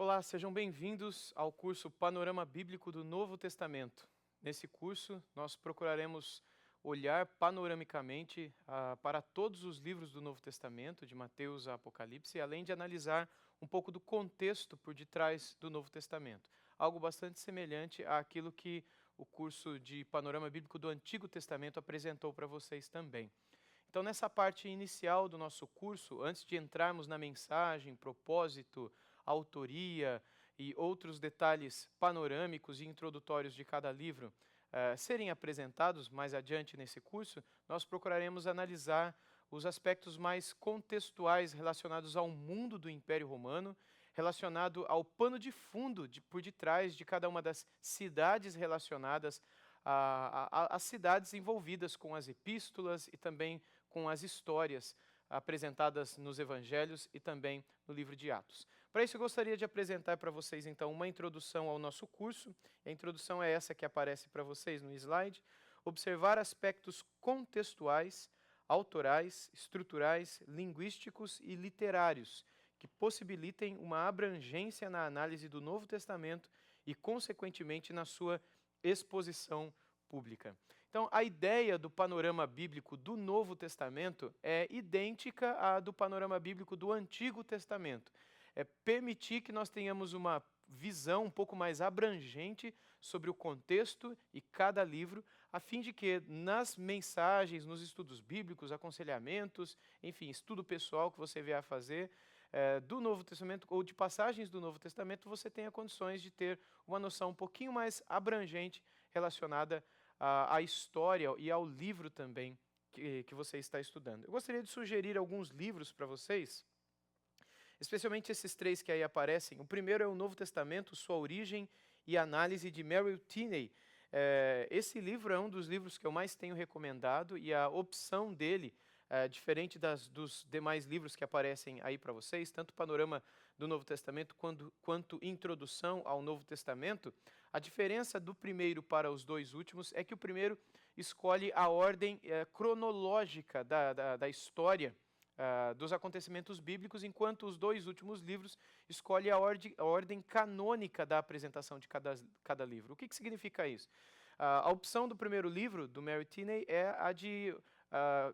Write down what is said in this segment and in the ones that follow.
Olá, sejam bem-vindos ao curso Panorama Bíblico do Novo Testamento. Nesse curso, nós procuraremos olhar panoramicamente para todos os livros do Novo Testamento, de Mateus a Apocalipse, além de analisar um pouco do contexto por detrás do Novo Testamento. Algo bastante semelhante àquilo que o curso de Panorama Bíblico do Antigo Testamento apresentou para vocês também. Então, nessa parte inicial do nosso curso, antes de entrarmos na mensagem, propósito, autoria e outros detalhes panorâmicos e introdutórios de cada livro serem apresentados mais adiante nesse curso, nós procuraremos analisar os aspectos mais contextuais relacionados ao mundo do Império Romano, relacionado ao pano de fundo por detrás de cada uma das cidades relacionadas às cidades envolvidas com as epístolas e também com as histórias apresentadas nos evangelhos e também no livro de Atos. Para isso eu gostaria de apresentar para vocês então uma introdução ao nosso curso. A introdução é essa que aparece para vocês no slide. Observar aspectos contextuais, autorais, estruturais, linguísticos e literários que possibilitem uma abrangência na análise do Novo Testamento e, consequentemente, na sua exposição pública. Então, a ideia do panorama bíblico do Novo Testamento é idêntica à do panorama bíblico do Antigo Testamento. É permitir que nós tenhamos uma visão um pouco mais abrangente sobre o contexto e cada livro, a fim de que nas mensagens, nos estudos bíblicos, aconselhamentos, enfim, estudo pessoal que você vier a fazer, do Novo Testamento ou de passagens do Novo Testamento, você tenha condições de ter uma noção um pouquinho mais abrangente relacionada à história e ao livro também que você está estudando. Eu gostaria de sugerir alguns livros para vocês, especialmente esses três que aí aparecem. O primeiro é o Novo Testamento, Sua Origem e Análise, de Merrill Tenney. Esse livro é um dos livros que eu mais tenho recomendado e a opção dele, diferente dos demais livros que aparecem aí para vocês, tanto Panorama do Novo Testamento quanto Introdução ao Novo Testamento, a diferença do primeiro para os dois últimos é que o primeiro escolhe a ordem cronológica da história dos acontecimentos bíblicos, enquanto os dois últimos livros escolhem a ordem canônica da apresentação de cada livro. O que significa isso? A opção do primeiro livro, do Merrill Tenney, é a de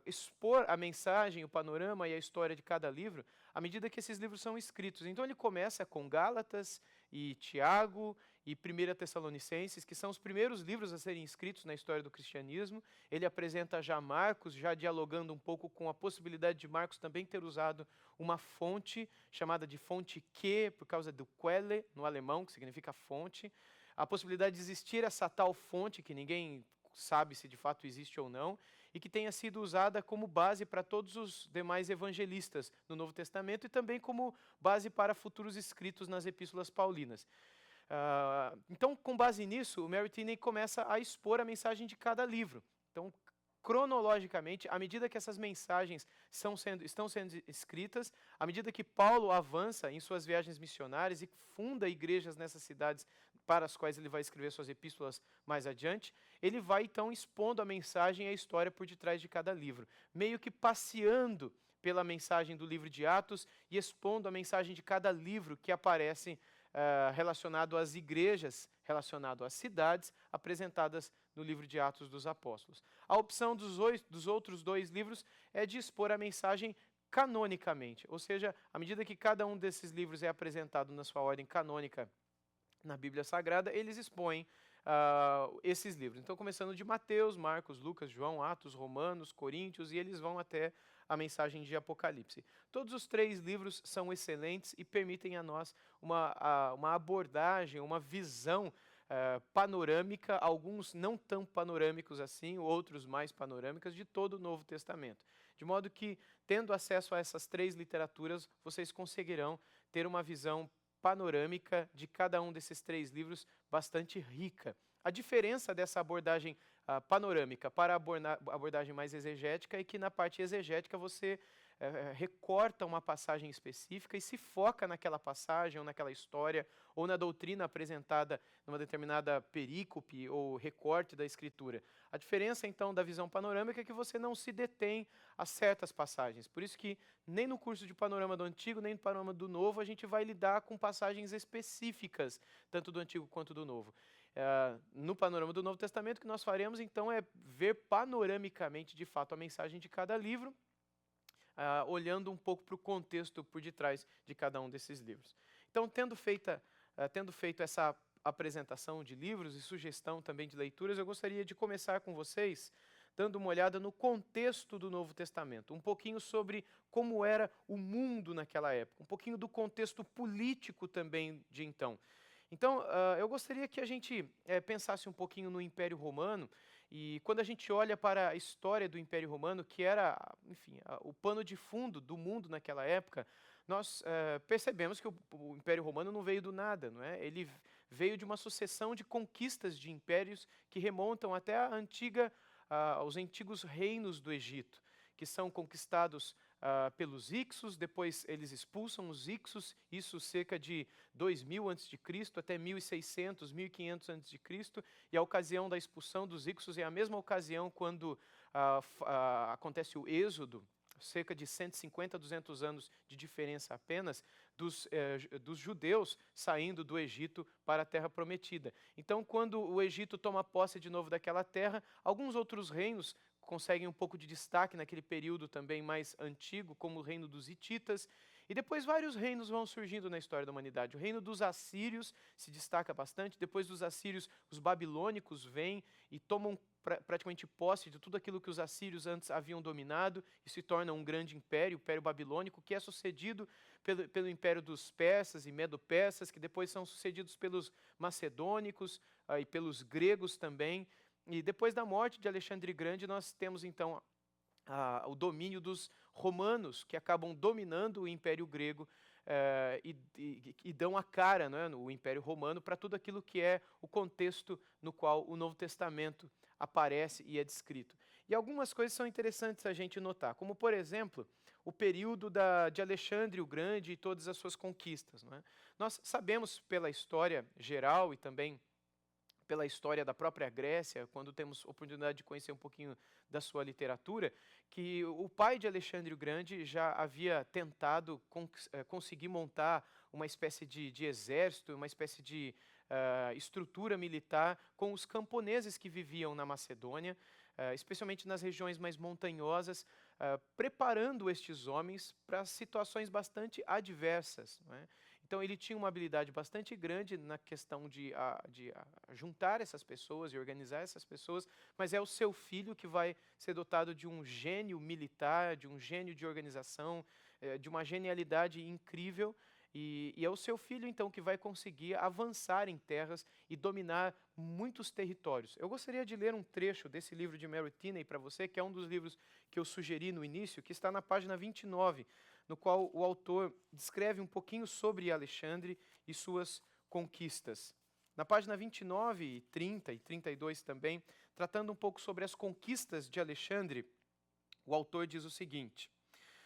expor a mensagem, o panorama e a história de cada livro à medida que esses livros são escritos. Então ele começa com Gálatas e Tiago e 1 Tessalonicenses, que são os primeiros livros a serem escritos na história do cristianismo. Ele apresenta já Marcos, já dialogando um pouco com a possibilidade de Marcos também ter usado uma fonte chamada de fonte que, por causa do Quelle, no alemão, que significa fonte. A possibilidade de existir essa tal fonte, que ninguém sabe se de fato existe ou não, e que tenha sido usada como base para todos os demais evangelistas no Novo Testamento e também como base para futuros escritos nas epístolas paulinas. Então, com base nisso, o Merrill Tenney começa a expor a mensagem de cada livro. Então, cronologicamente, à medida que essas mensagens estão sendo escritas, à medida que Paulo avança em suas viagens missionárias e funda igrejas nessas cidades para as quais ele vai escrever suas epístolas mais adiante, ele vai então expondo a mensagem e a história por detrás de cada livro, meio que passeando pela mensagem do livro de Atos e expondo a mensagem de cada livro que aparece relacionado às igrejas, relacionado às cidades, apresentadas no livro de Atos dos Apóstolos. A opção dos outros dois livros é de expor a mensagem canonicamente, ou seja, à medida que cada um desses livros é apresentado na sua ordem canônica na Bíblia Sagrada, eles expõem esses livros. Então, começando de Mateus, Marcos, Lucas, João, Atos, Romanos, Coríntios, e eles vão até a mensagem de Apocalipse. Todos os três livros são excelentes e permitem a nós uma abordagem, uma visão panorâmica, alguns não tão panorâmicos assim, outros mais panorâmicas, de todo o Novo Testamento. De modo que, tendo acesso a essas três literaturas, vocês conseguirão ter uma visão panorâmica de cada um desses três livros bastante rica. A diferença dessa abordagem panorâmica para a abordagem mais exegética, e que na parte exegética você recorta uma passagem específica e se foca naquela passagem, ou naquela história, ou na doutrina apresentada numa determinada perícope ou recorte da Escritura. A diferença, então, da visão panorâmica é que você não se detém a certas passagens. Por isso que nem no curso de panorama do Antigo, nem no panorama do Novo, a gente vai lidar com passagens específicas, tanto do Antigo quanto do Novo. No panorama do Novo Testamento, o que nós faremos, então, é ver panoramicamente, de fato, a mensagem de cada livro, olhando um pouco para o contexto por detrás de cada um desses livros. Então, tendo feito essa apresentação de livros e sugestão também de leituras, eu gostaria de começar com vocês dando uma olhada no contexto do Novo Testamento, um pouquinho sobre como era o mundo naquela época, um pouquinho do contexto político também de então. Então, eu gostaria que a gente pensasse um pouquinho no Império Romano, e quando a gente olha para a história do Império Romano, que era, enfim, o pano de fundo do mundo naquela época, nós percebemos que o Império Romano não veio do nada, não é? Ele veio de uma sucessão de conquistas de impérios que remontam até aos antigos reinos do Egito, que são conquistados pelos Hicsos, depois eles expulsam os Hicsos, isso cerca de 2000 a.C. até 1600, 1500 a.C., e a ocasião da expulsão dos Hicsos é a mesma ocasião quando acontece o êxodo, cerca de 150 a 200 anos de diferença apenas, dos judeus saindo do Egito para a Terra Prometida. Então, quando o Egito toma posse de novo daquela terra, alguns outros reinos conseguem um pouco de destaque naquele período também mais antigo, como o reino dos hititas, e depois vários reinos vão surgindo na história da humanidade. O reino dos assírios se destaca bastante, depois dos assírios os babilônicos vêm e tomam praticamente posse de tudo aquilo que os assírios antes haviam dominado e se torna um grande império, o Império Babilônico, que é sucedido pelo Império dos Persas e Medo-Persas, que depois são sucedidos pelos macedônicos e pelos gregos também. E depois da morte de Alexandre Grande, nós temos então o domínio dos romanos, que acabam dominando o Império Grego e dão a cara, não é, no Império Romano para tudo aquilo que é o contexto no qual o Novo Testamento aparece e é descrito. E algumas coisas são interessantes a gente notar, como, por exemplo, o período de Alexandre o Grande e todas as suas conquistas. Não é? Nós sabemos pela história geral e também pela história da própria Grécia, quando temos oportunidade de conhecer um pouquinho da sua literatura, que o pai de Alexandre o Grande já havia tentado conseguir montar uma espécie de exército, uma espécie de estrutura militar com os camponeses que viviam na Macedônia, especialmente nas regiões mais montanhosas, preparando estes homens para situações bastante adversas. Não é? Então ele tinha uma habilidade bastante grande na questão de juntar essas pessoas e organizar essas pessoas, mas é o seu filho que vai ser dotado de um gênio militar, de um gênio de organização, de uma genialidade incrível, e é o seu filho então que vai conseguir avançar em terras e dominar muitos territórios. Eu gostaria de ler um trecho desse livro de Mary Tinney para você, que é um dos livros que eu sugeri no início, que está na página 29, no qual o autor descreve um pouquinho sobre Alexandre e suas conquistas. Na página 29, 30 e 32 também, tratando um pouco sobre as conquistas de Alexandre, o autor diz o seguinte: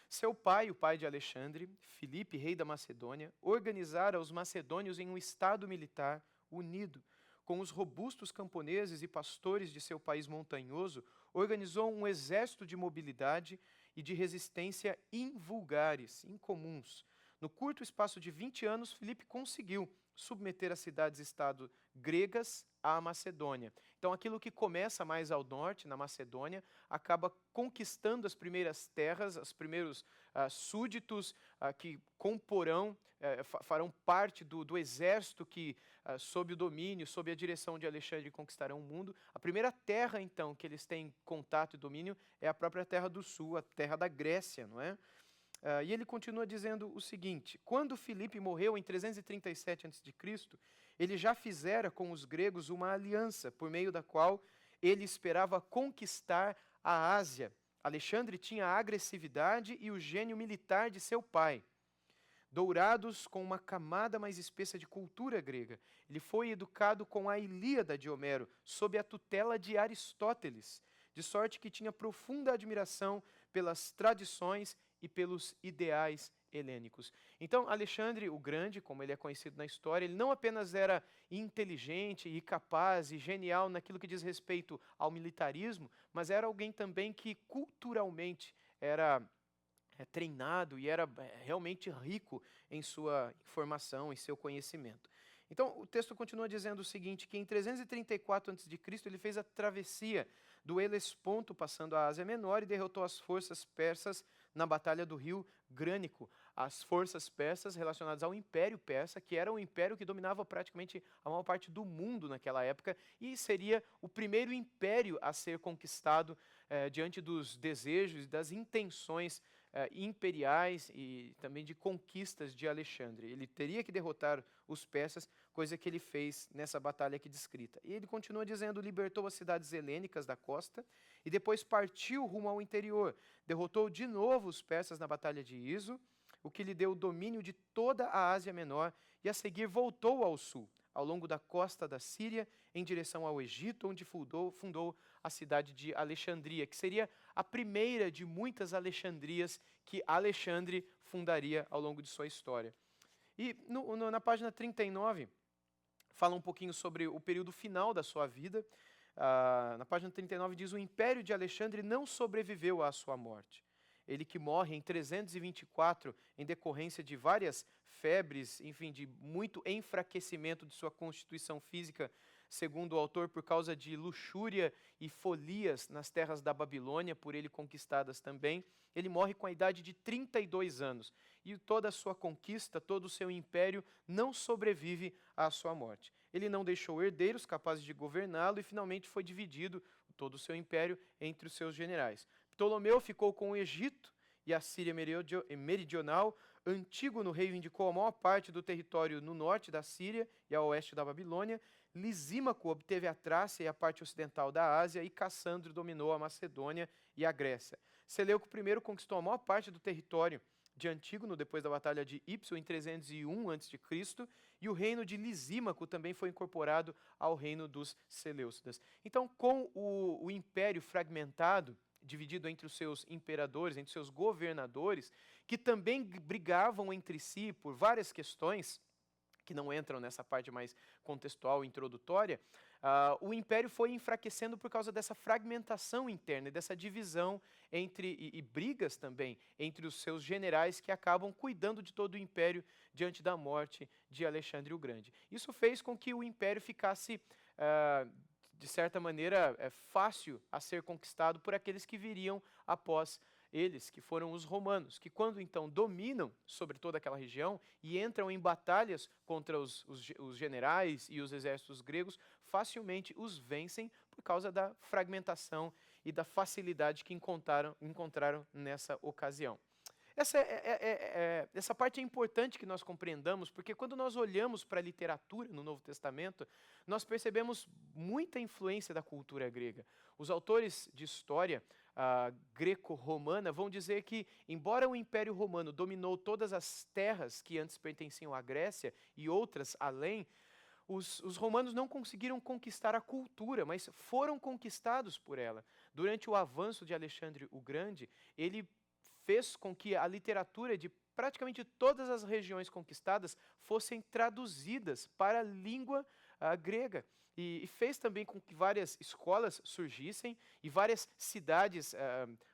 seu pai, o pai de Alexandre, Filipe, rei da Macedônia, organizara os macedônios em um estado militar unido. Com os robustos camponeses e pastores de seu país montanhoso, organizou um exército de mobilidade e de resistência invulgares, incomuns. No curto espaço de 20 anos, Filipe conseguiu submeter as cidades-estado gregas à Macedônia. Então, aquilo que começa mais ao norte, na Macedônia, acaba conquistando as primeiras terras, os primeiros súditos que comporão, farão parte do exército que, sob o domínio, sob a direção de Alexandre, conquistarão o mundo. A primeira terra, então, que eles têm contato e domínio é a própria terra do sul, a terra da Grécia, não é? E ele continua dizendo o seguinte: quando Filipe morreu em 337 a.C., ele já fizera com os gregos uma aliança, por meio da qual ele esperava conquistar a Ásia. Alexandre tinha a agressividade e o gênio militar de seu pai. dourados com uma camada mais espessa de cultura grega. Ele foi educado com a Ilíada de Homero, sob a tutela de Aristóteles, de sorte que tinha profunda admiração pelas tradições e pelos ideais helênicos. Então, Alexandre o Grande, como ele é conhecido na história, ele não apenas era inteligente e capaz e genial naquilo que diz respeito ao militarismo, mas era alguém também que culturalmente era treinado e era realmente rico em sua informação, em seu conhecimento. Então, o texto continua dizendo o seguinte, que em 334 a.C. ele fez a travessia do Helesponto, passando a Ásia Menor, e derrotou as forças persas na batalha do rio Grânico. As forças persas relacionadas ao Império Persa, que era um império que dominava praticamente a maior parte do mundo naquela época, e seria o primeiro império a ser conquistado diante dos desejos e das intenções imperiais e também de conquistas de Alexandre. Ele teria que derrotar os persas, coisa que ele fez nessa batalha aqui descrita. E ele continua dizendo, libertou as cidades helênicas da costa e depois partiu rumo ao interior. Derrotou de novo os persas na batalha de Iso, o que lhe deu o domínio de toda a Ásia Menor, e a seguir voltou ao sul, ao longo da costa da Síria, em direção ao Egito, onde fundou a cidade de Alexandria, que seria a primeira de muitas Alexandrias que Alexandre fundaria ao longo de sua história. E na página 39, fala um pouquinho sobre o período final da sua vida. Na página 39 diz, o império de Alexandre não sobreviveu à sua morte. Ele que morre em 324 em decorrência de várias febres, enfim, de muito enfraquecimento de sua constituição física, segundo o autor, por causa de luxúria e folias nas terras da Babilônia, por ele conquistadas também. Ele morre com a idade de 32 anos. E toda a sua conquista, todo o seu império não sobrevive à sua morte. Ele não deixou herdeiros capazes de governá-lo e finalmente foi dividido todo o seu império entre os seus generais. Ptolomeu ficou com o Egito e a Síria meridional. Antígono reivindicou a maior parte do território no norte da Síria e a oeste da Babilônia. Lisímaco obteve a Trácia e a parte ocidental da Ásia, e Cassandro dominou a Macedônia e a Grécia. Seleuco I conquistou a maior parte do território de Antígono depois da batalha de Ípsio em 301 a.C., e o reino de Lisímaco também foi incorporado ao reino dos Seleucidas. Então, com o império fragmentado, dividido entre os seus imperadores, entre os seus governadores, que também brigavam entre si por várias questões, que não entram nessa parte mais contextual, introdutória, o império foi enfraquecendo por causa dessa fragmentação interna, dessa divisão e brigas também entre os seus generais, que acabam cuidando de todo o império diante da morte de Alexandre o Grande. Isso fez com que o império ficasse, de certa maneira, fácil a ser conquistado por aqueles que viriam após eles, que foram os romanos, que quando então dominam sobre toda aquela região e entram em batalhas contra os generais e os exércitos gregos, facilmente os vencem por causa da fragmentação e da facilidade que encontraram nessa ocasião. Essa parte é importante que nós compreendamos, porque quando nós olhamos para a literatura no Novo Testamento, nós percebemos muita influência da cultura grega. Os autores de história greco-romana vão dizer que, embora o Império Romano dominou todas as terras que antes pertenciam à Grécia e outras além, os romanos não conseguiram conquistar a cultura, mas foram conquistados por ela. Durante o avanço de Alexandre o Grande, ele fez com que a literatura de praticamente todas as regiões conquistadas fossem traduzidas para a língua grega. E fez também com que várias escolas surgissem e várias cidades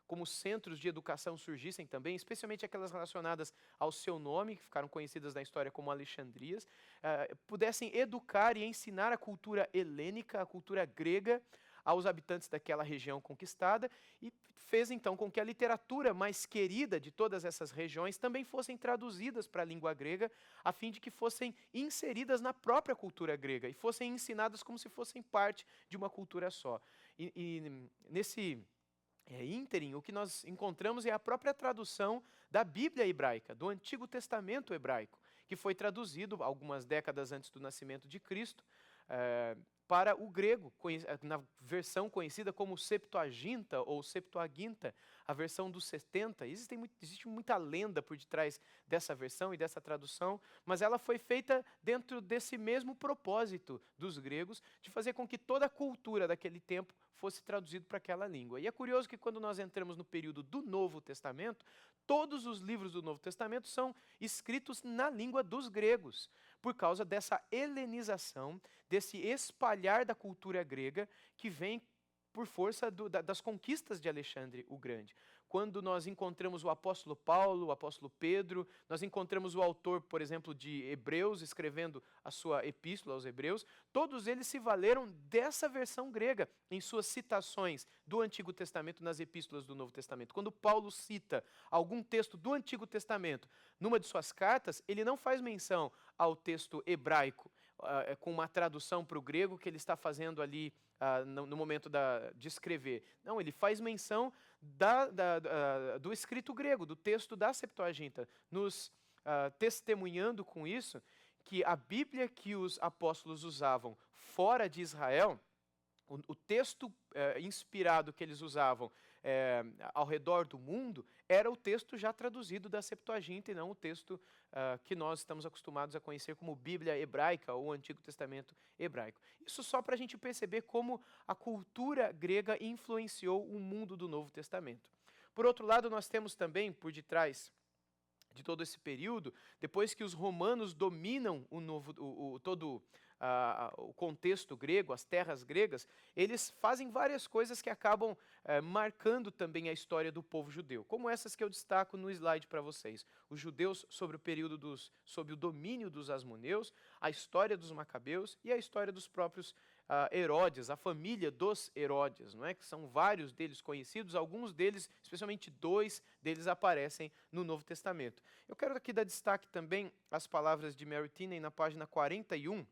como centros de educação surgissem também, especialmente aquelas relacionadas ao seu nome, que ficaram conhecidas na história como Alexandrias, pudessem educar e ensinar a cultura helênica, a cultura grega, aos habitantes daquela região conquistada, e fez então com que a literatura mais querida de todas essas regiões também fossem traduzidas para a língua grega, a fim de que fossem inseridas na própria cultura grega e fossem ensinadas como se fossem parte de uma cultura só. E nesse ínterim, o que nós encontramos é a própria tradução da Bíblia hebraica, do Antigo Testamento hebraico, que foi traduzido algumas décadas antes do nascimento de Cristo, para o grego, na versão conhecida como Septuaginta ou Septuaginta, a versão dos 70. Existe muita lenda por detrás dessa versão e dessa tradução, mas ela foi feita dentro desse mesmo propósito dos gregos, de fazer com que toda a cultura daquele tempo fosse traduzida para aquela língua. E é curioso que quando nós entramos no período do Novo Testamento, todos os livros do Novo Testamento são escritos na língua dos gregos, por causa dessa helenização, desse espalhar da cultura grega que vem por força das conquistas de Alexandre o Grande. Quando nós encontramos o apóstolo Paulo, o apóstolo Pedro, nós encontramos o autor, por exemplo, de Hebreus, escrevendo a sua epístola aos Hebreus, todos eles se valeram dessa versão grega em suas citações do Antigo Testamento nas epístolas do Novo Testamento. Quando Paulo cita algum texto do Antigo Testamento numa de suas cartas, ele não faz menção ao texto hebraico, com uma tradução para o grego que ele está fazendo ali no momento de escrever. Não, ele faz menção do escrito grego, do texto da Septuaginta, nos testemunhando com isso que a Bíblia que os apóstolos usavam fora de Israel, o texto inspirado que eles usavam ao redor do mundo, era o texto já traduzido da Septuaginta e não o texto que nós estamos acostumados a conhecer como Bíblia hebraica ou Antigo Testamento hebraico. Isso só para a gente perceber como a cultura grega influenciou o mundo do Novo Testamento. Por outro lado, nós temos também, por detrás de todo esse período, depois que os romanos dominam todo o contexto grego, as terras gregas, eles fazem várias coisas que acabam marcando também a história do povo judeu, como essas que eu destaco no slide para vocês. Os judeus sobre o período sob o domínio dos asmoneus, a história dos macabeus e a história dos próprios Herodes, a família dos Herodes, não é? Que são vários deles conhecidos, alguns deles, especialmente 2 deles, aparecem no Novo Testamento. Eu quero aqui dar destaque também às palavras de Mary Tinney na página 41,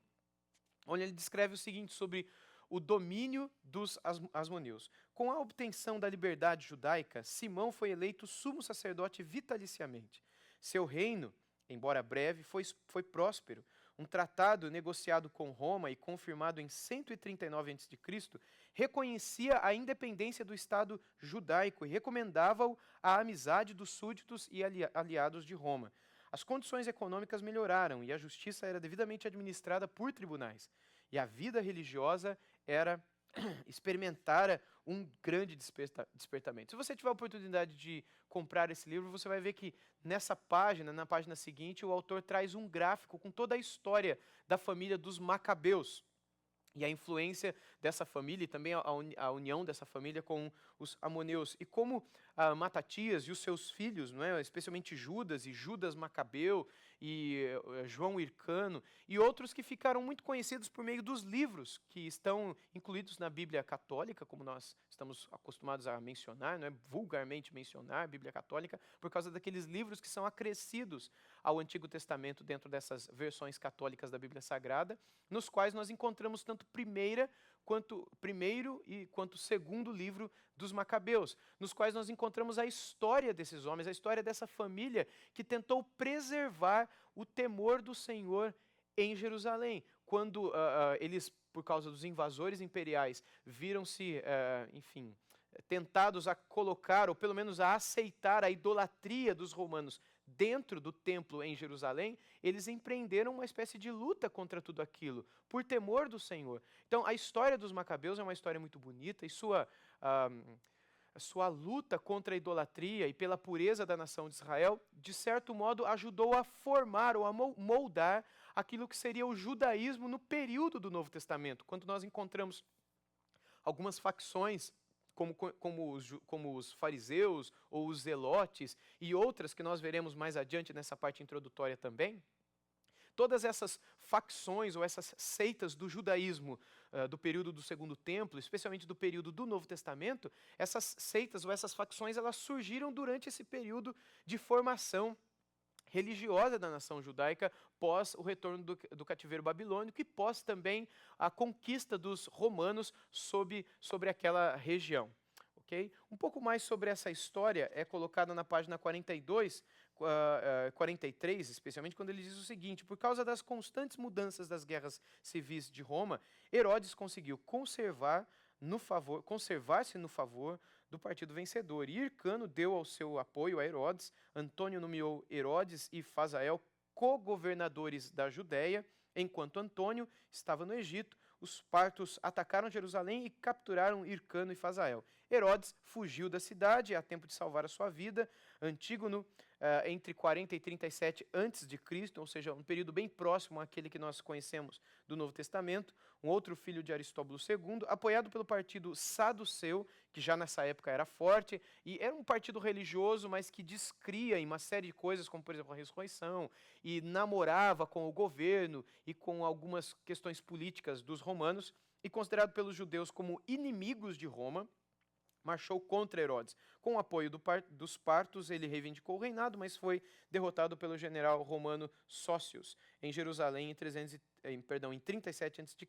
onde ele descreve o seguinte sobre o domínio dos asmoneus. Com a obtenção da liberdade judaica, Simão foi eleito sumo sacerdote vitaliciamente. Seu reino, embora breve, foi próspero. Um tratado negociado com Roma e confirmado em 139 a.C. reconhecia a independência do Estado judaico e recomendava-o à amizade dos súditos e aliados de Roma. As condições econômicas melhoraram e a justiça era devidamente administrada por tribunais. E a vida religiosa experimentara um grande despertamento. Se você tiver a oportunidade de comprar esse livro, você vai ver que nessa página, na página seguinte, o autor traz um gráfico com toda a história da família dos Macabeus e a influência dessa família e também a união dessa família com os amoneus. E como Matatias e os seus filhos, não é? Especialmente Judas e Judas Macabeu e João Hircano e outros que ficaram muito conhecidos por meio dos livros que estão incluídos na Bíblia Católica, como nós estamos acostumados a mencionar, não é? Vulgarmente mencionar a Bíblia Católica, por causa daqueles livros que são acrescidos ao Antigo Testamento dentro dessas versões católicas da Bíblia Sagrada, nos quais nós encontramos tanto primeiro quanto segundo livro dos Macabeus, nos quais nós encontramos a história desses homens, a história dessa família que tentou preservar o temor do Senhor em Jerusalém. Quando eles, por causa dos invasores imperiais, viram-se, tentados a colocar, ou pelo menos a aceitar a idolatria dos romanos dentro do templo em Jerusalém, eles empreenderam uma espécie de luta contra tudo aquilo, por temor do Senhor. Então, a história dos Macabeus é uma história muito bonita, e a sua luta contra a idolatria e pela pureza da nação de Israel, de certo modo, ajudou a formar ou a moldar aquilo que seria o judaísmo no período do Novo Testamento, quando nós encontramos algumas facções como os fariseus ou os zelotes e outras que nós veremos mais adiante nessa parte introdutória também. Todas essas facções ou essas seitas do judaísmo do período do Segundo Templo, especialmente do período do Novo Testamento, essas seitas ou essas facções, elas surgiram durante esse período de formação religiosa da nação judaica pós o retorno do cativeiro babilônico e pós também a conquista dos romanos sobre aquela região. ok? Um pouco mais sobre essa história é colocada na página 42, 43, especialmente quando ele diz o seguinte: por causa das constantes mudanças das guerras civis de Roma, Herodes conseguiu conservar-se no favor do partido vencedor. E Hircano deu ao seu apoio a Herodes. Antônio nomeou Herodes e Fazael co-governadores da Judéia, enquanto Antônio estava no Egito. Os partos atacaram Jerusalém e capturaram Hircano e Fazael. Herodes fugiu da cidade a tempo de salvar a sua vida. Antígono, entre 40 e 37 a.C., ou seja, um período bem próximo àquele que nós conhecemos do Novo Testamento, um outro filho de Aristóbulo II, apoiado pelo partido saduceu, que já nessa época era forte, e era um partido religioso, mas que descria em uma série de coisas, como por exemplo a ressurreição, e namorava com o governo e com algumas questões políticas dos romanos, e considerado pelos judeus como inimigos de Roma, marchou contra Herodes. Com o apoio dos partos, ele reivindicou o reinado, mas foi derrotado pelo general romano Sócius em Jerusalém em 37 a.C.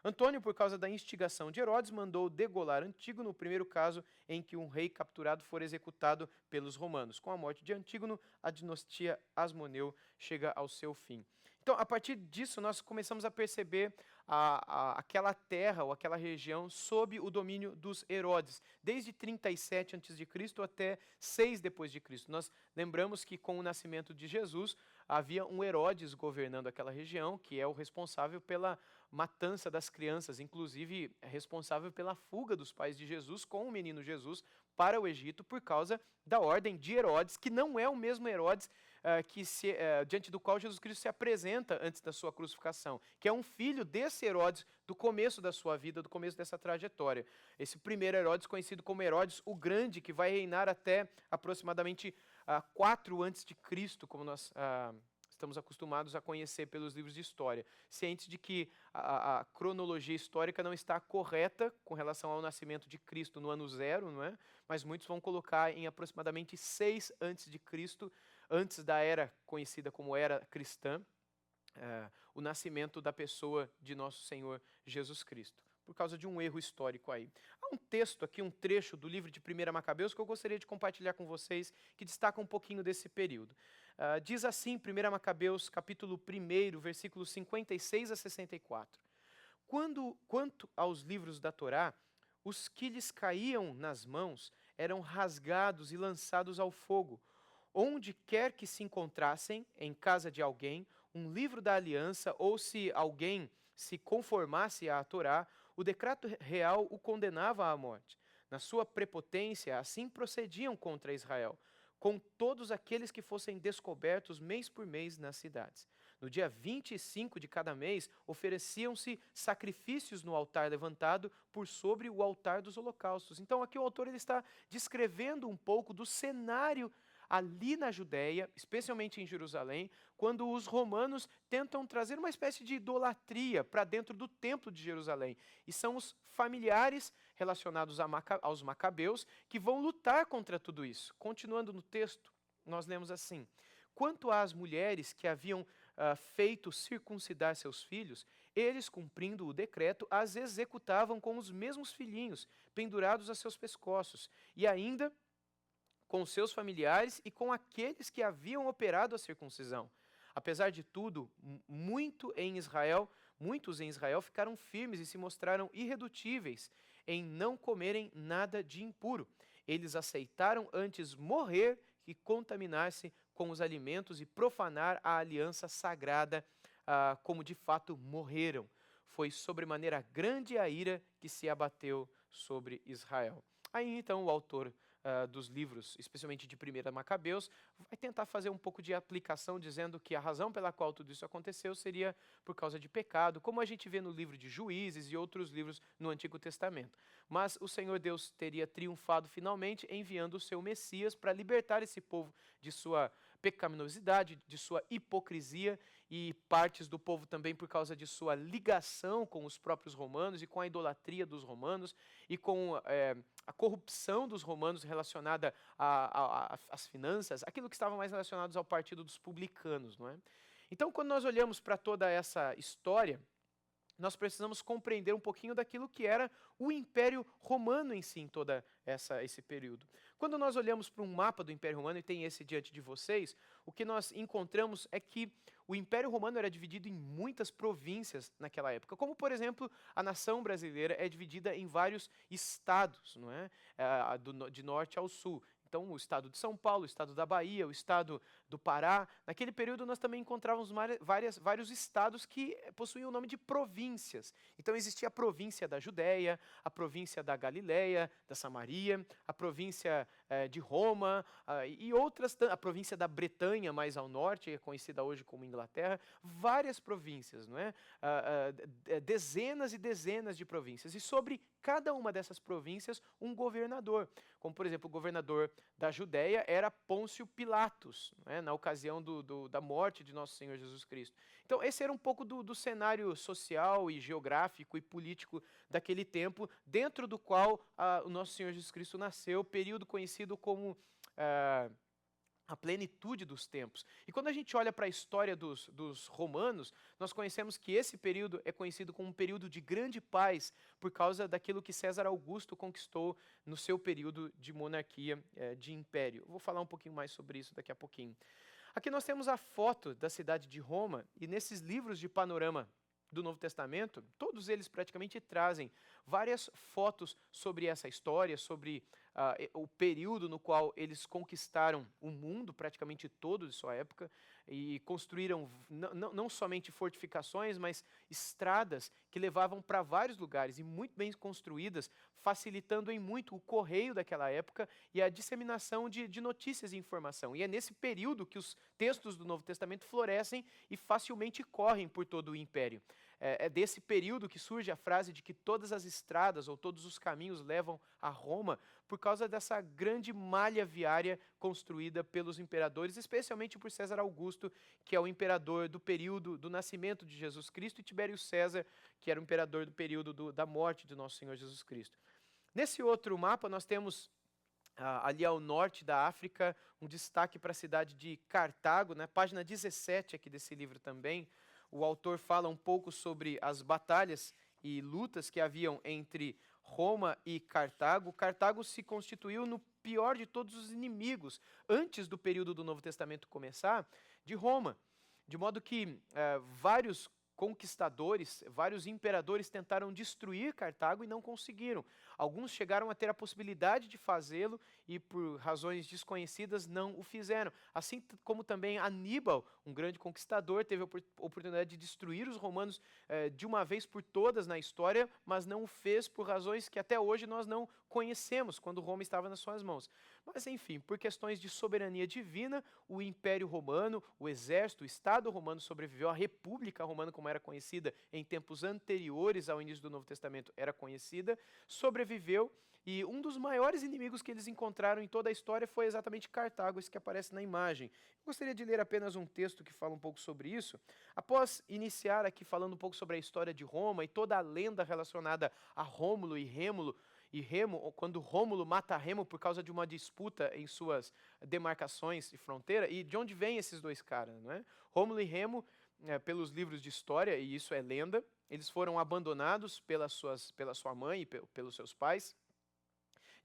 Antônio, por causa da instigação de Herodes, mandou degolar Antígono, o primeiro caso em que um rei capturado for executado pelos romanos. Com a morte de Antígono, a dinastia Asmoneu chega ao seu fim. Então, a partir disso, nós começamos a perceber aquela terra ou aquela região sob o domínio dos Herodes, desde 37 a.C. até 6 depois de Cristo. Nós lembramos que com o nascimento de Jesus, havia um Herodes governando aquela região, que é o responsável pela matança das crianças, inclusive responsável pela fuga dos pais de Jesus com o menino Jesus para o Egito por causa da ordem de Herodes, que não é o mesmo Herodes diante do qual Jesus Cristo se apresenta antes da sua crucificação, que é um filho desse Herodes do começo da sua vida, do começo dessa trajetória. Esse primeiro Herodes, conhecido como Herodes o Grande, que vai reinar até aproximadamente 4 antes de Cristo, como nós estamos acostumados a conhecer pelos livros de história, cientes de que a cronologia histórica não está correta com relação ao nascimento de Cristo no ano 0, não é? Mas muitos vão colocar em aproximadamente 6 antes de Cristo, antes da era conhecida como era cristã, o nascimento da pessoa de nosso Senhor Jesus Cristo, por causa de um erro histórico aí. Há um texto aqui, um trecho do livro de 1 Macabeus que eu gostaria de compartilhar com vocês, que destaca um pouquinho desse período. Diz assim, 1 Macabeus, capítulo 1, versículos 56 a 64. Quanto aos livros da Torá, os que lhes caíam nas mãos eram rasgados e lançados ao fogo. Onde quer que se encontrassem, em casa de alguém, um livro da aliança, ou se alguém se conformasse à Torá, o decreto real o condenava à morte. Na sua prepotência, assim procediam contra Israel, com todos aqueles que fossem descobertos mês por mês nas cidades. No dia 25 de cada mês, ofereciam-se sacrifícios no altar levantado por sobre o altar dos holocaustos. Então aqui o autor ele está descrevendo um pouco do cenário ali na Judéia, especialmente em Jerusalém, quando os romanos tentam trazer uma espécie de idolatria para dentro do templo de Jerusalém. E são os familiares relacionados aos macabeus que vão lutar contra tudo isso. Continuando no texto, nós lemos assim: quanto às mulheres que haviam feito circuncidar seus filhos, eles, cumprindo o decreto, as executavam com os mesmos filhinhos, pendurados a seus pescoços, e ainda com seus familiares e com aqueles que haviam operado a circuncisão. Apesar de tudo, muitos em Israel ficaram firmes e se mostraram irredutíveis em não comerem nada de impuro. Eles aceitaram antes morrer que contaminar-se com os alimentos e profanar a aliança sagrada, como de fato morreram. Foi sobremaneira grande a ira que se abateu sobre Israel. Aí então o autor dos livros, especialmente de 1 Macabeus, vai tentar fazer um pouco de aplicação, dizendo que a razão pela qual tudo isso aconteceu seria por causa de pecado, como a gente vê no livro de Juízes e outros livros no Antigo Testamento. Mas o Senhor Deus teria triunfado finalmente, enviando o seu Messias para libertar esse povo de sua pecaminosidade, de sua hipocrisia, e partes do povo também por causa de sua ligação com os próprios romanos e com a idolatria dos romanos e com a corrupção dos romanos relacionada às finanças, aquilo que estava mais relacionado ao partido dos publicanos, não é? Então, quando nós olhamos para toda essa história, nós precisamos compreender um pouquinho daquilo que era o Império Romano em si, em todo esse período. Quando nós olhamos para um mapa do Império Romano, e tem esse diante de vocês, o que nós encontramos é que o Império Romano era dividido em muitas províncias naquela época, como, por exemplo, a nação brasileira é dividida em vários estados, não é? De norte ao sul. Então, o estado de São Paulo, o estado da Bahia, o estado do Pará. Naquele período, nós também encontrávamos vários estados que possuíam o nome de províncias. Então, existia a província da Judéia, a província da Galiléia, da Samaria, a província de Roma e outras, a província da Bretanha, mais ao norte, é conhecida hoje como Inglaterra. Várias províncias, não é? Dezenas e dezenas de províncias. E sobre cada uma dessas províncias, um governador. Como, por exemplo, o governador da Judéia era Pôncio Pilatos, né, na ocasião da morte de nosso Senhor Jesus Cristo. Então, esse era um pouco do cenário social e geográfico e político daquele tempo, dentro do qual o nosso Senhor Jesus Cristo nasceu, período conhecido como a plenitude dos tempos. E quando a gente olha para a história dos romanos, nós conhecemos que esse período é conhecido como um período de grande paz, por causa daquilo que César Augusto conquistou no seu período de monarquia, de império. Eu vou falar um pouquinho mais sobre isso daqui a pouquinho. Aqui nós temos a foto da cidade de Roma, e nesses livros de panorama do Novo Testamento, todos eles praticamente trazem várias fotos sobre essa história, sobre o período no qual eles conquistaram o mundo, praticamente todo de sua época, e construíram não somente fortificações, mas estradas que levavam para vários lugares e muito bem construídas, facilitando em muito o correio daquela época e a disseminação de notícias e informação. E é nesse período que os textos do Novo Testamento florescem e facilmente correm por todo o império. É desse período que surge a frase de que todas as estradas ou todos os caminhos levam a Roma, por causa dessa grande malha viária construída pelos imperadores, especialmente por César Augusto, que é o imperador do período do nascimento de Jesus Cristo, e Tibério César, que era o imperador do período da morte de nosso Senhor Jesus Cristo. Nesse outro mapa, nós temos ali ao norte da África, um destaque para a cidade de Cartago, né? Página 17 aqui desse livro também. O autor fala um pouco sobre as batalhas e lutas que haviam entre Roma e Cartago. Cartago se constituiu no pior de todos os inimigos, antes do período do Novo Testamento começar, de Roma. De modo que vários conquistadores, vários imperadores tentaram destruir Cartago e não conseguiram. Alguns chegaram a ter a possibilidade de fazê-lo e, por razões desconhecidas, não o fizeram. Assim como também Aníbal, um grande conquistador, teve a oportunidade de destruir os romanos de uma vez por todas na história, mas não o fez por razões que até hoje nós não conhecemos, quando Roma estava nas suas mãos. Mas, enfim, por questões de soberania divina, o Império Romano, o exército, o Estado romano sobreviveu, a República Romana, como era conhecida em tempos anteriores ao início do Novo Testamento, era conhecida, sobreviveu, e um dos maiores inimigos que eles encontraram em toda a história foi exatamente Cartago, esse que aparece na imagem. Eu gostaria de ler apenas um texto que fala um pouco sobre isso. Após iniciar aqui falando um pouco sobre a história de Roma e toda a lenda relacionada a Rômulo e Remo, quando Rômulo mata Remo por causa de uma disputa em suas demarcações de fronteira, e de onde vêm esses dois caras, não é? Rômulo e Remo, pelos livros de história, e isso é lenda, eles foram abandonados pela sua mãe e pelos seus pais,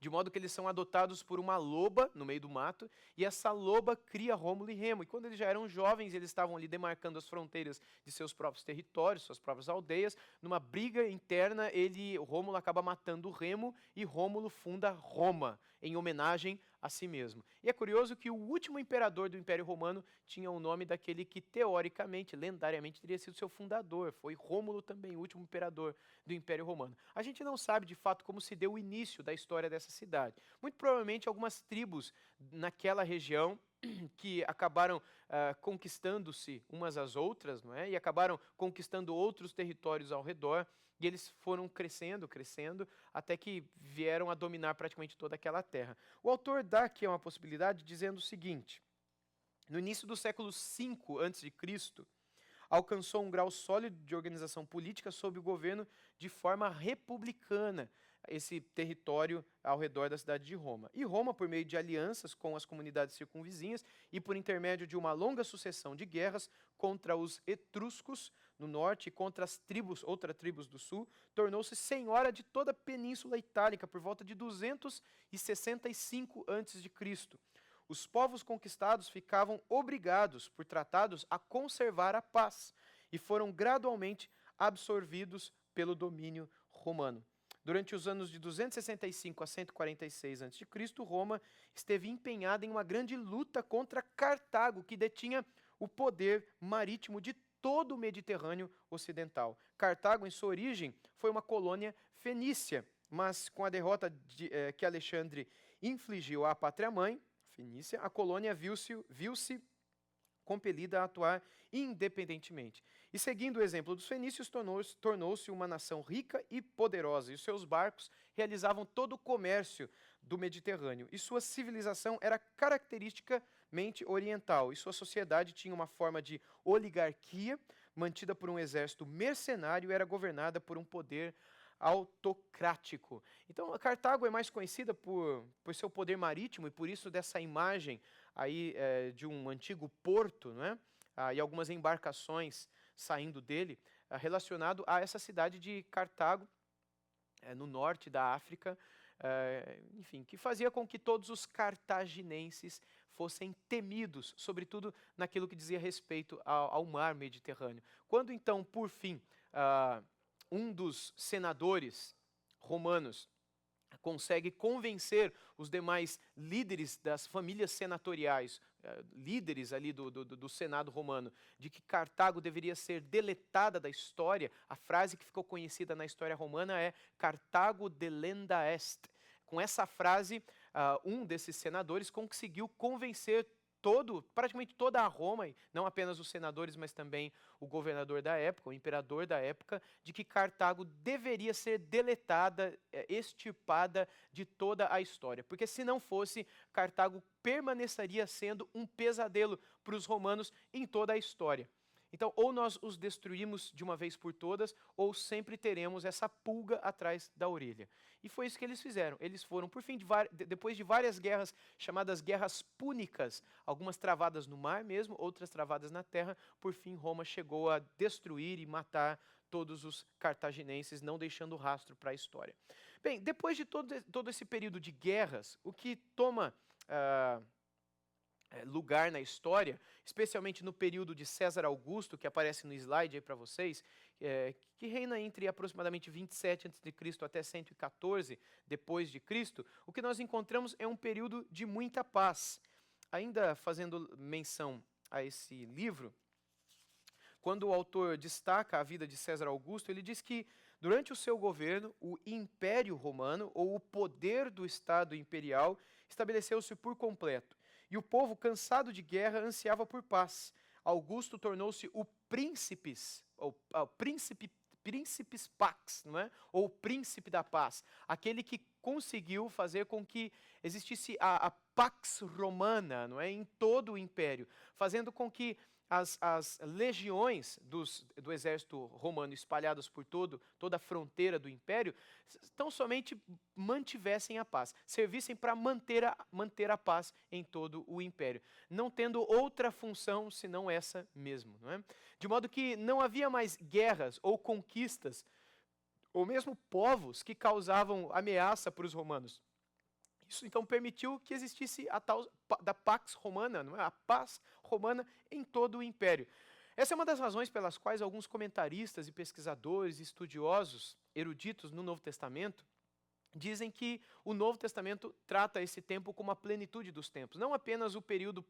de modo que eles são adotados por uma loba no meio do mato, e essa loba cria Rômulo e Remo. E quando eles já eram jovens, eles estavam ali demarcando as fronteiras de seus próprios territórios, suas próprias aldeias. Numa briga interna, Rômulo acaba matando Remo, e Rômulo funda Roma, em homenagem a si mesmo. E é curioso que o último imperador do Império Romano tinha o nome daquele que, teoricamente, lendariamente, teria sido seu fundador. Foi Rômulo também, o último imperador do Império Romano. A gente não sabe, de fato, como se deu o início da história dessa cidade. Muito provavelmente, algumas tribos naquela região que acabaram conquistando-se umas às outras, não é? E acabaram conquistando outros territórios ao redor, e eles foram crescendo, até que vieram a dominar praticamente toda aquela terra. O autor dá aqui uma possibilidade dizendo o seguinte: no início do século V a.C., alcançou um grau sólido de organização política sob o governo de forma republicana. esse território ao redor da cidade de Roma. E Roma, por meio de alianças com as comunidades circunvizinhas e por intermédio de uma longa sucessão de guerras contra os etruscos no norte e contra as outras tribos do sul, tornou-se senhora de toda a Península Itálica por volta de 265 a.C. Os povos conquistados ficavam obrigados, por tratados, a conservar a paz e foram gradualmente absorvidos pelo domínio romano. Durante os anos de 265 a 146 a.C., Roma esteve empenhada em uma grande luta contra Cartago, que detinha o poder marítimo de todo o Mediterrâneo Ocidental. Cartago, em sua origem, foi uma colônia fenícia, mas com a derrota que Alexandre infligiu à pátria-mãe, Fenícia, a colônia viu-se compelida a atuar independentemente. E seguindo o exemplo dos fenícios, tornou-se uma nação rica e poderosa, e os seus barcos realizavam todo o comércio do Mediterrâneo. E sua civilização era caracteristicamente oriental, e sua sociedade tinha uma forma de oligarquia, mantida por um exército mercenário e era governada por um poder autocrático. Então, Cartago é mais conhecida por seu poder marítimo e por isso dessa imagem aí de um antigo porto, não é? E algumas embarcações saindo dele, relacionado a essa cidade de Cartago, no norte da África, enfim, que fazia com que todos os cartaginenses fossem temidos, sobretudo naquilo que dizia respeito ao mar Mediterrâneo. Quando então, por fim, um dos senadores romanos consegue convencer os demais líderes das famílias senatoriais, líderes ali do Senado romano, de que Cartago deveria ser deletada da história. A frase que ficou conhecida na história romana é Cartago delenda est. Com essa frase, um desses senadores conseguiu convencer praticamente toda a Roma, não apenas os senadores, mas também o governador da época, o imperador da época, de que Cartago deveria ser deletada, extirpada de toda a história. Porque se não fosse, Cartago permaneceria sendo um pesadelo para os romanos em toda a história. Então, ou nós os destruímos de uma vez por todas, ou sempre teremos essa pulga atrás da orelha. E foi isso que eles fizeram. Eles foram, por fim, depois de várias guerras, chamadas guerras púnicas, algumas travadas no mar mesmo, outras travadas na terra, por fim Roma chegou a destruir e matar todos os cartaginenses, não deixando rastro para a história. Bem, depois de todo esse período de guerras, o que toma lugar na história, especialmente no período de César Augusto, que aparece no slide aí para vocês, que reina entre aproximadamente 27 a.C. até 114 depois de Cristo, o que nós encontramos é um período de muita paz. Ainda fazendo menção a esse livro, quando o autor destaca a vida de César Augusto, ele diz que durante o seu governo, o Império Romano, ou o poder do Estado imperial, estabeleceu-se por completo. E o povo, cansado de guerra, ansiava por paz. Augusto tornou-se o príncipes pax, não é? Ou o príncipe da paz. Aquele que conseguiu fazer com que existisse a pax romana, não é? Em todo o império, fazendo com que as legiões do exército romano espalhadas por toda a fronteira do império, tão somente mantivessem a paz, servissem para manter a paz em todo o império, não tendo outra função senão essa mesmo. Não é? De modo que não havia mais guerras ou conquistas, ou mesmo povos que causavam ameaça para os romanos. Isso então permitiu que existisse a tal da Pax Romana, não é? A paz romana em todo o império. Essa é uma das razões pelas quais alguns comentaristas e pesquisadores, estudiosos, eruditos no Novo Testamento, dizem que o Novo Testamento trata esse tempo como a plenitude dos tempos, não apenas o período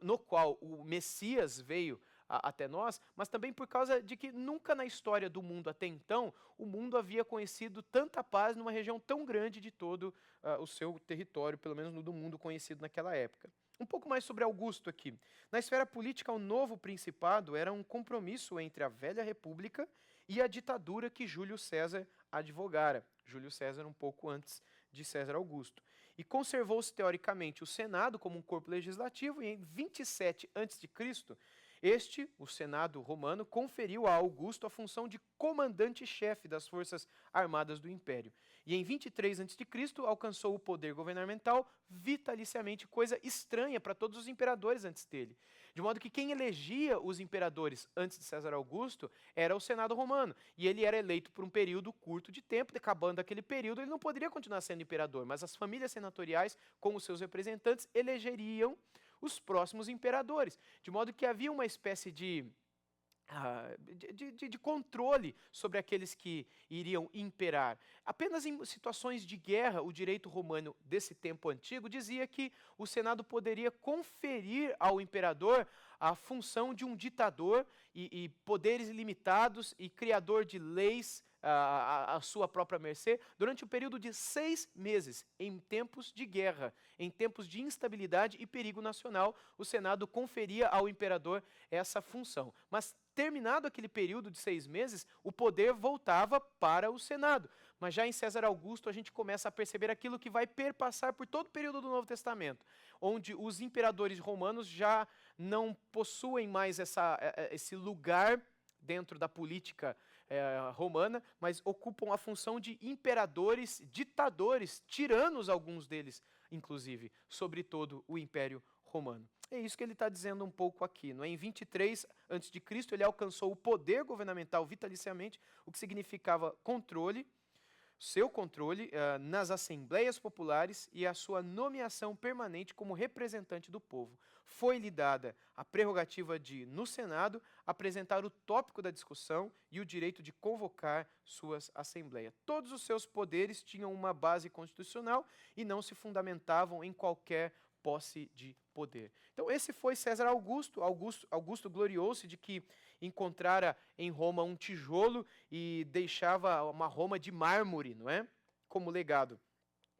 no qual o Messias veio até nós, mas também por causa de que nunca na história do mundo até então, o mundo havia conhecido tanta paz numa região tão grande de todo o seu território, pelo menos no do mundo conhecido naquela época. Um pouco mais sobre Augusto aqui. Na esfera política, o novo principado era um compromisso entre a velha república e a ditadura que Júlio César advogara. Júlio César um pouco antes de César Augusto. E conservou-se teoricamente o Senado como um corpo legislativo e em 27 a.C., O Senado romano, conferiu a Augusto a função de comandante-chefe das forças armadas do Império. E em 23 a.C., alcançou o poder governamental vitaliciamente, coisa estranha para todos os imperadores antes dele. De modo que quem elegia os imperadores antes de César Augusto era o Senado romano. E ele era eleito por um período curto de tempo, acabando aquele período, ele não poderia continuar sendo imperador, mas as famílias senatoriais, com os seus representantes, elegeriam os próximos imperadores. De modo que havia uma espécie de controle sobre aqueles que iriam imperar. Apenas em situações de guerra, o direito romano desse tempo antigo dizia que o Senado poderia conferir ao imperador a função de um ditador e poderes ilimitados e criador de leis à sua própria mercê, durante um período de 6 meses, em tempos de guerra, em tempos de instabilidade e perigo nacional, o Senado conferia ao imperador essa função. Mas, terminado aquele período de 6 meses, o poder voltava para o Senado. Mas já em César Augusto a gente começa a perceber aquilo que vai perpassar por todo o período do Novo Testamento, onde os imperadores romanos já não possuem mais esse lugar dentro da política romana, mas ocupam a função de imperadores, ditadores, tiranos, alguns deles, inclusive, sobre todo o Império Romano. É isso que ele está dizendo um pouco aqui. Não é? Em 23 a.C., ele alcançou o poder governamental vitaliciamente, o que significava seu controle nas assembleias populares e a sua nomeação permanente como representante do povo. Foi-lhe dada a prerrogativa de, no Senado, apresentar o tópico da discussão e o direito de convocar suas assembleias. Todos os seus poderes tinham uma base constitucional e não se fundamentavam em qualquer posse de poder. Então esse foi César Augusto. Augusto gloriou-se de que encontrara em Roma um tijolo e deixava uma Roma de mármore, não é? Como legado.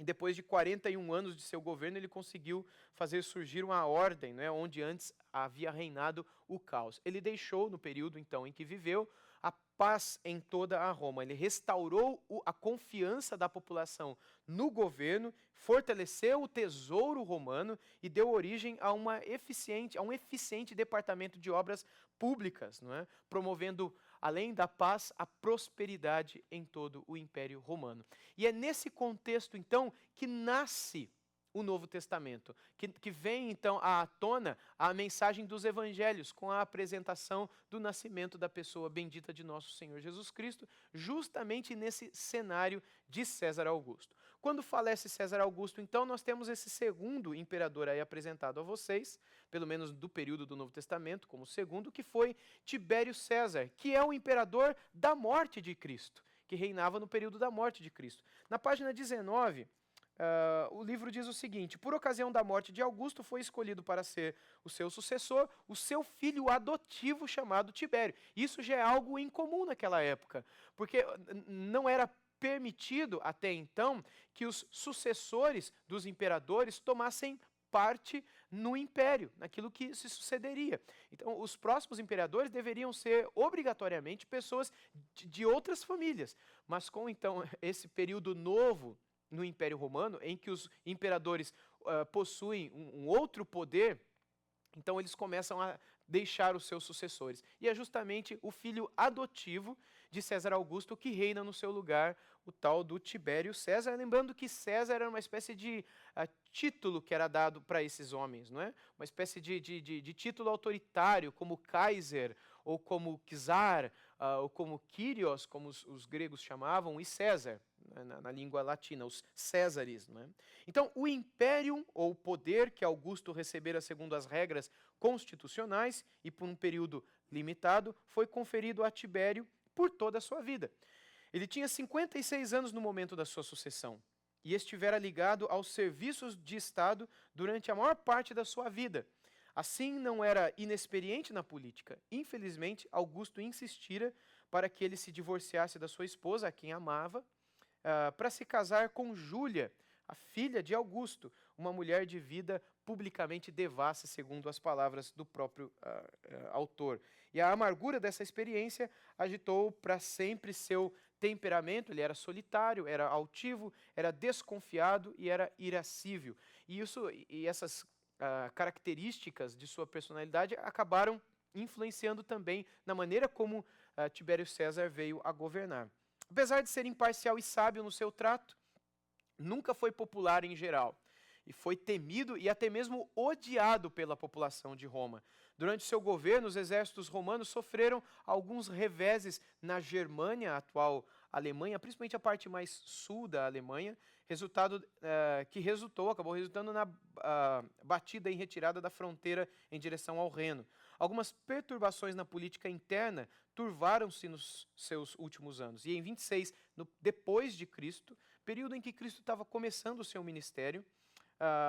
E depois de 41 anos de seu governo, ele conseguiu fazer surgir uma ordem, não é? Onde antes havia reinado o caos. Ele deixou, no período então em que viveu, a paz em toda a Roma. Ele restaurou a confiança da população no governo, fortaleceu o tesouro romano e deu origem a um eficiente departamento de obras públicas, não é? Promovendo, além da paz, a prosperidade em todo o Império Romano. E é nesse contexto, então, que nasce o Novo Testamento, que vem então à tona a mensagem dos evangelhos com a apresentação do nascimento da pessoa bendita de nosso Senhor Jesus Cristo, justamente nesse cenário de César Augusto. Quando falece César Augusto, então, nós temos esse segundo imperador aí apresentado a vocês, pelo menos do período do Novo Testamento, como segundo, que foi Tibério César, que é o imperador da morte de Cristo, que reinava no período da morte de Cristo. Na página 19, o livro diz o seguinte: por ocasião da morte de Augusto, foi escolhido para ser o seu sucessor o seu filho adotivo chamado Tibério. Isso já é algo incomum naquela época, porque não era permitido até então que os sucessores dos imperadores tomassem parte no império, naquilo que se sucederia. Então, os próximos imperadores deveriam ser obrigatoriamente pessoas de outras famílias. Mas com então esse período novo no Império Romano, em que os imperadores possuem um outro poder, então eles começam a deixar os seus sucessores. E é justamente o filho adotivo de César Augusto que reina no seu lugar, o tal do Tibério César. Lembrando que César era uma espécie de título que era dado para esses homens, não é? Uma espécie de título autoritário, como Kaiser, ou como Czar, ou como Kyrios, como os gregos chamavam, e César, na língua latina, os Césares. Não é? Então, o império, ou poder que Augusto recebera segundo as regras constitucionais e por um período limitado, foi conferido a Tibério por toda a sua vida. Ele tinha 56 anos no momento da sua sucessão e estivera ligado aos serviços de Estado durante a maior parte da sua vida. Assim, não era inexperiente na política. Infelizmente, Augusto insistira para que ele se divorciasse da sua esposa, a quem amava, para se casar com Júlia, a filha de Augusto, uma mulher de vida publicamente devassa, segundo as palavras do próprio autor. E a amargura dessa experiência agitou para sempre seu temperamento. Ele era solitário, era altivo, era desconfiado e era irascível. E essas características de sua personalidade acabaram influenciando também na maneira como Tibério César veio a governar. Apesar de ser imparcial e sábio no seu trato, nunca foi popular em geral. E foi temido e até mesmo odiado pela população de Roma. Durante seu governo, os exércitos romanos sofreram alguns reveses na Germânia, a atual Alemanha, principalmente a parte mais sul da Alemanha, acabou resultando na batida e retirada da fronteira em direção ao Reno. Algumas perturbações na política interna turvaram-se nos seus últimos anos. E em 26, depois de Cristo, período em que Cristo estava começando o seu ministério,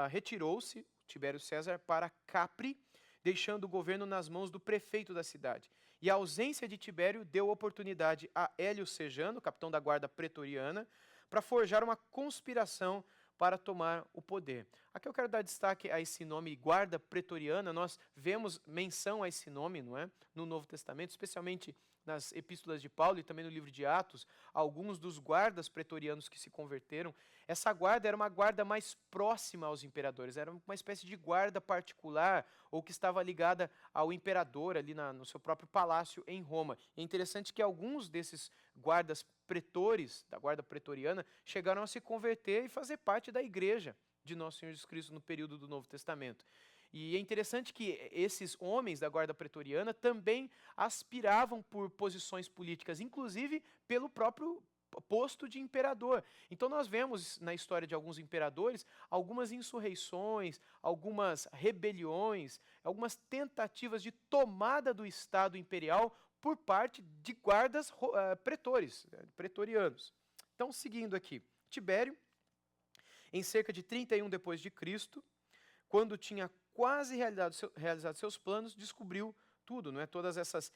retirou-se Tibério César para Capri, deixando o governo nas mãos do prefeito da cidade. E a ausência de Tibério deu oportunidade a Hélio Sejano, capitão da guarda pretoriana, para forjar uma conspiração para tomar o poder. Aqui eu quero dar destaque a esse nome, guarda pretoriana. Nós vemos menção a esse nome, não é? No Novo Testamento, especialmente nas epístolas de Paulo e também no livro de Atos, alguns dos guardas pretorianos que se converteram. Essa guarda era uma guarda mais próxima aos imperadores, era uma espécie de guarda particular ou que estava ligada ao imperador ali no seu próprio palácio em Roma. É interessante que alguns desses guardas pretores, da guarda pretoriana, chegaram a se converter e fazer parte da igreja de Nosso Senhor Jesus Cristo no período do Novo Testamento. E é interessante que esses homens da guarda pretoriana também aspiravam por posições políticas, inclusive pelo próprio posto de imperador. Então nós vemos na história de alguns imperadores algumas insurreições, algumas rebeliões, algumas tentativas de tomada do Estado imperial por parte de guardas pretorianos. Então, seguindo aqui, Tibério, em cerca de 31 depois de Cristo, quando tinha quase realizado seus planos, descobriu tudo, não é? Todas essas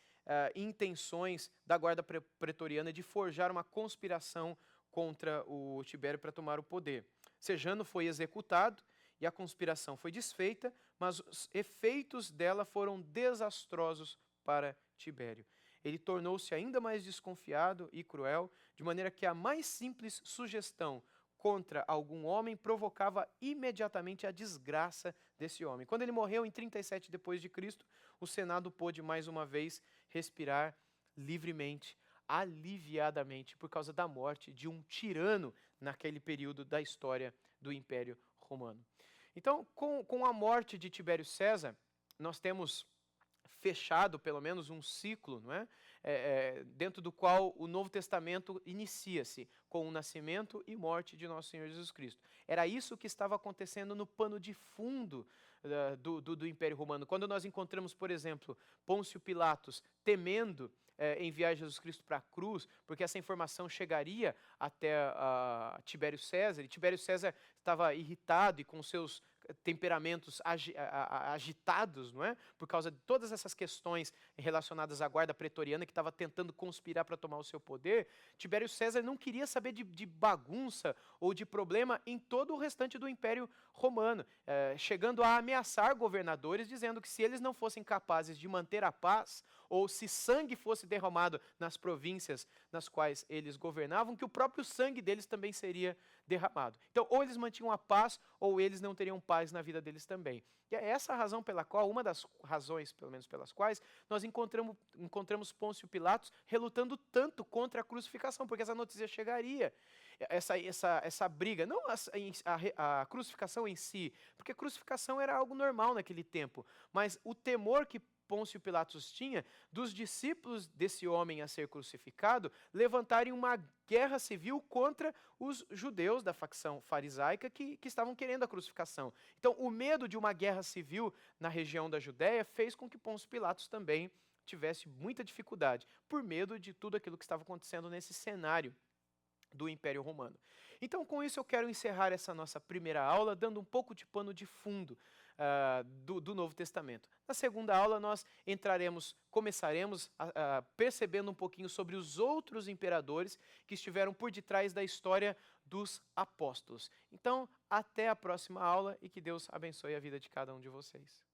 intenções da guarda pretoriana de forjar uma conspiração contra o Tibério para tomar o poder. Sejano foi executado e a conspiração foi desfeita, mas os efeitos dela foram desastrosos para Tibério. Ele tornou-se ainda mais desconfiado e cruel, de maneira que a mais simples sugestão contra algum homem provocava imediatamente a desgraça desse homem. Quando ele morreu em 37 depois de Cristo, o Senado pôde mais uma vez respirar livremente, aliviadamente, por causa da morte de um tirano naquele período da história do Império Romano. Então, com a morte de Tibério César, nós temos fechado pelo menos um ciclo, não é? Dentro do qual o Novo Testamento inicia-se com o nascimento e morte de Nosso Senhor Jesus Cristo. Era isso que estava acontecendo no pano de fundo do Império Romano. Quando nós encontramos, por exemplo, Pôncio Pilatos temendo enviar Jesus Cristo para a cruz, porque essa informação chegaria até Tibério César, e Tibério César estava irritado e com seus temperamentos agitados, não é? Por causa de todas essas questões relacionadas à guarda pretoriana que estava tentando conspirar para tomar o seu poder. Tibério César não queria saber de bagunça ou de problema em todo o restante do Império Romano, chegando a ameaçar governadores, dizendo que se eles não fossem capazes de manter a paz, ou se sangue fosse derramado nas províncias nas quais eles governavam, que o próprio sangue deles também seria derramado. Então, ou eles mantinham a paz, ou eles não teriam paz na vida deles também. E é essa a razão pela qual, uma das razões, pelo menos pelas quais, nós encontramos Pôncio Pilatos relutando tanto contra a crucificação, porque essa notícia chegaria, essa briga, não a crucificação em si, porque a crucificação era algo normal naquele tempo, mas o temor que Pôncio Pilatos tinha dos discípulos desse homem a ser crucificado levantarem uma guerra civil contra os judeus da facção farisaica que estavam querendo a crucificação. Então, o medo de uma guerra civil na região da Judéia fez com que Pôncio Pilatos também tivesse muita dificuldade, por medo de tudo aquilo que estava acontecendo nesse cenário do Império Romano. Então, com isso eu quero encerrar essa nossa primeira aula, dando um pouco de pano de fundo do Novo Testamento. Na segunda aula nós começaremos percebendo um pouquinho sobre os outros imperadores que estiveram por detrás da história dos apóstolos. Então, até a próxima aula e que Deus abençoe a vida de cada um de vocês.